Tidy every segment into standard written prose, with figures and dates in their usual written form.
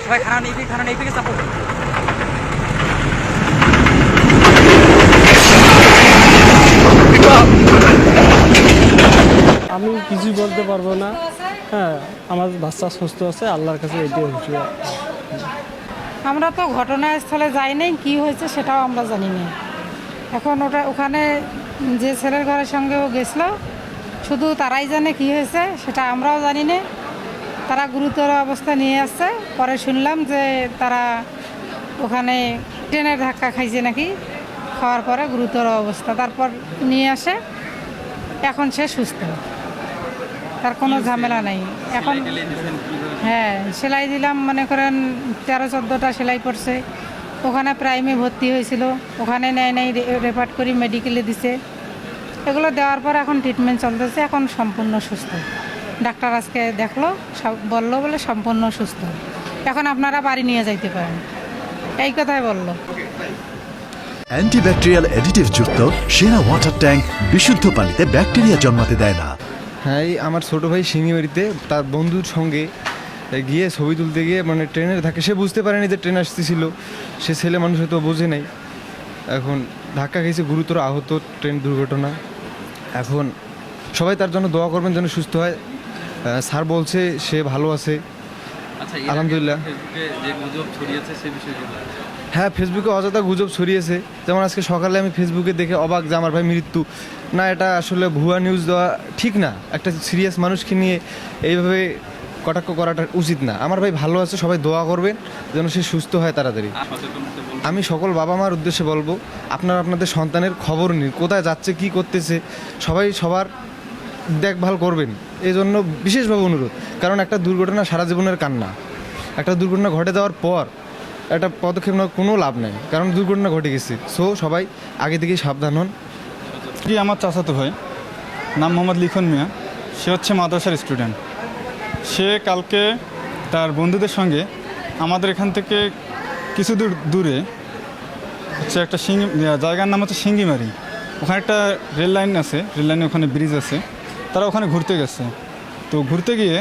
সবাই খারাপ নেই থেকে চাপো। আমি কিছুই বলতে পারবো না। হ্যাঁ, আমার বাচ্চা সুস্থ আছে, আল্লাহর কাছে এটাই হচ্ছে। আমরা তো ঘটনাস্থলে যাই নাই, কী হয়েছে সেটাও আমরা জানি না। এখন ওখানে যে ছেলের ঘরের সঙ্গে ও গেছিলো, শুধু তারাই জানে কী হয়েছে, সেটা আমরাও জানি না। তারা গুরুতর অবস্থা নিয়ে আসছে, পরে শুনলাম যে তারা ওখানে ট্রেনের ধাক্কা খাইছে নাকি, খাওয়ার পরে গুরুতর অবস্থা, তারপর নিয়ে আসে। এখন সে সুস্থ, তার কোনো ঝামেলা নেই এখন। হ্যাঁ, সেলাই দিলাম, মনে করেন 13-14টা সেলাই পড়ছে। ওখানে প্রাইমে ভর্তি হয়েছিল, ওখানে নেয় নাই, রেফার করি মেডিকেলে দিছে। এগুলো দেওয়ার পর এখন ট্রিটমেন্ট চলতেছে, এখন সম্পূর্ণ সুস্থ। ডাক্তার আজকে দেখলো, বললো বলে সম্পূর্ণ সুস্থ, এখন আপনারা বাড়ি নিয়ে যাইতে পারেন, এই কথাই বললো। অ্যান্টিব্যাকটেরিয়াল অ্যাডিটিভ যুক্ত সেরা ওয়াটার ট্যাঙ্ক বিশুদ্ধ পানিতে ব্যাকটেরিয়া জন্মাতে দেয় না। হ্যাঁ, আমার ছোটো ভাই শিঙিবাড়িতে তার বন্ধুর সঙ্গে গিয়ে ছবি তুলতে গিয়ে মানে ট্রেনের ধাক্কা, সে বুঝতে পারেনি যে ট্রেন আসতেছিল, সে ছেলে মানুষ হয়তো বোঝে নাই। এখন ধাক্কা খেয়েছে, গুরুতর আহত, ট্রেন দুর্ঘটনা। এখন সবাই তার জন্য দোয়া করবেন যেন সুস্থ হয়। স্যার বলছে সে ভালো আছে, আলহামদুলিল্লাহ। হ্যাঁ, ফেসবুকে অযথা গুজব ছড়িয়েছে। যেমন আজকে সকালে আমি ফেসবুকে দেখে অবাক যে আমার ভাই মৃত্যু। না, এটা আসলে ভুয়া নিউজ দেওয়া ঠিক না। একটা সিরিয়াস মানুষকে নিয়ে এইভাবে কটাক্ষ করাটা উচিত না। আমার ভাই ভালো আছে, সবাই দোয়া করবেন যেন সে সুস্থ হয় তাড়াতাড়ি। আমি সকল বাবা মার উদ্দেশ্যে বলবো, আপনারা আপনাদের সন্তানের খবর নিন, কোথায় যাচ্ছে, কি করতেছে, সবাই সবার দেখভাল করবেন, এই জন্য বিশেষভাবে অনুরোধ। কারণ একটা দুর্ঘটনা সারা জীবনের কান্না। একটা দুর্ঘটনা ঘটে যাওয়ার পর একটা পদক্ষেপ নেওয়ার কোনো লাভ নেই, কারণ দুর্ঘটনা ঘটে গেছে। সো সবাই আগে থেকেই সাবধান হন। কি আমার চাচাতো ভাই, নাম মোহাম্মদ লিখন মিয়া, সে হচ্ছে মাদ্রাসার স্টুডেন্ট। সে কালকে তার বন্ধুদের সঙ্গে আমাদের এখান থেকে কিছু দূরে হচ্ছে একটা জায়গার নাম হচ্ছে সিঙ্গিমারি, ওখানে একটা রেল লাইন আছে, রেল লাইনে ওখানে ব্রিজ আছে। তারা ওখানে ঘুরতে গেছে। তো ঘুরতে গিয়ে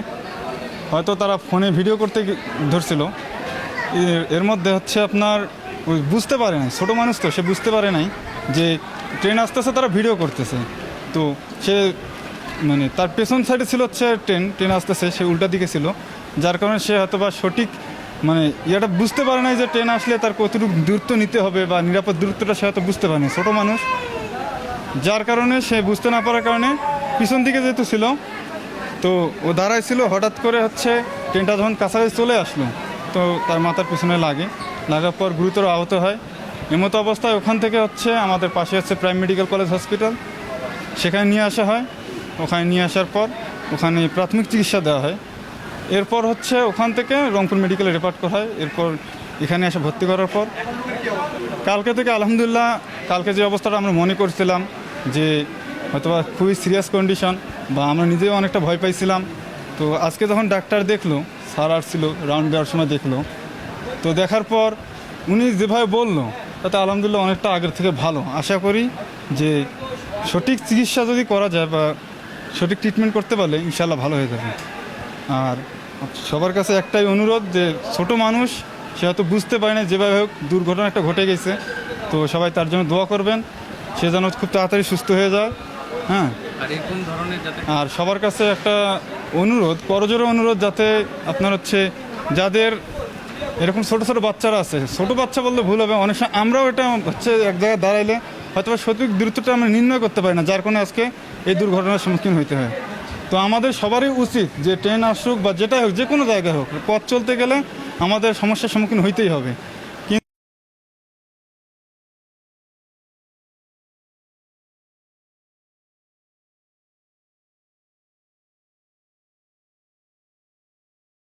হয়তো তারা ফোনে ভিডিও করতে ধরছিল। এর মধ্যে হচ্ছে আপনার বুঝতে পারে নাই, ছোটো মানুষ তো, সে বুঝতে পারে নাই যে ট্রেন আসতেছে, তারা ভিডিও করতেছে। তো সে মানে তার পেছন সাইডে ছিল হচ্ছে ট্রেন আসতেছে, সে উল্টা দিকে ছিল, যার কারণে সে হয়তো বা সঠিক মানে ইয়েটা বুঝতে পারে নাই যে ট্রেন আসলে তার কতটুকু দূরত্ব নিতে হবে বা নিরাপদ দূরত্বটা সে হয়তো বুঝতে পারেনি, ছোটো মানুষ। যার কারণে সে বুঝতে না পারার কারণে পিছন দিকে যেহেতু ছিল, তো ও দাঁড়ায় ছিল, হঠাৎ করে হচ্ছে ট্রেনটা যখন কাছাকাছি চলে আসলো, তো তার মাথার পিছনে লাগার পর গুরুতর আহত হয়। এমতো অবস্থায় ওখান থেকে হচ্ছে আমাদের পাশে হচ্ছে প্রাইম মেডিকেল কলেজ হসপিটাল, সেখানে নিয়ে আসা হয়। ওখানে নিয়ে আসার পর ওখানে প্রাথমিক চিকিৎসা দেওয়া হয়। এরপর হচ্ছে ওখান থেকে রংপুর মেডিকেলে রেফার করা হয়। এরপর এখানে এসে ভর্তি করার পর কালকে থেকে আলহামদুলিল্লাহ, কালকে যে অবস্থাটা আমরা মনে করছিলাম যে হয়তোবা খুবই সিরিয়াস কন্ডিশন বা আমরা নিজেও অনেকটা ভয় পাইছিলাম, তো আজকে যখন ডাক্তার দেখলো, স্যার আসছিল রাউন্ড দেওয়ার সময় দেখলো, তো দেখার পর উনি যেভাবে বললো তাতে আলহামদুলিল্লাহ অনেকটা আগের থেকে ভালো। আশা করি যে সঠিক চিকিৎসা যদি করা যায় বা সঠিক ট্রিটমেন্ট করতে পারলে ইনশাল্লাহ ভালো হয়ে যাবে। আর সবার কাছে একটাই অনুরোধ যে ছোট মানুষ, সে হয়তো বুঝতে পারে না, যেভাবে হোক দুর্ঘটনা একটা ঘটে গেছে, তো সবাই তার জন্য দোয়া করবেন, সে যেন খুব তাড়াতাড়ি সুস্থ হয়ে যায়। হ্যাঁ, আর সবার কাছে একটা অনুরোধ, করজোড়ে অনুরোধ, যাতে আপনার হচ্ছে যাদের এরকম ছোটো ছোটো বাচ্চারা আছে, ছোটো বাচ্চা বললে ভুল হবে, অনেক সময় আমরাও এটা হচ্ছে এক জায়গায় দাঁড়াইলে হয়তো সঠিক দূরত্বটা আমরা নির্ণয় করতে পারি না, যার কারণে আজকে এই দুর্ঘটনার সম্মুখীন হইতে হয়। তো আমাদের সবারই উচিত যে ট্রেন আসুক বা যেটা হোক, যে কোনো জায়গায় হোক, পথ চলতে গেলে আমাদের সমস্যার সম্মুখীন হইতেই হবে।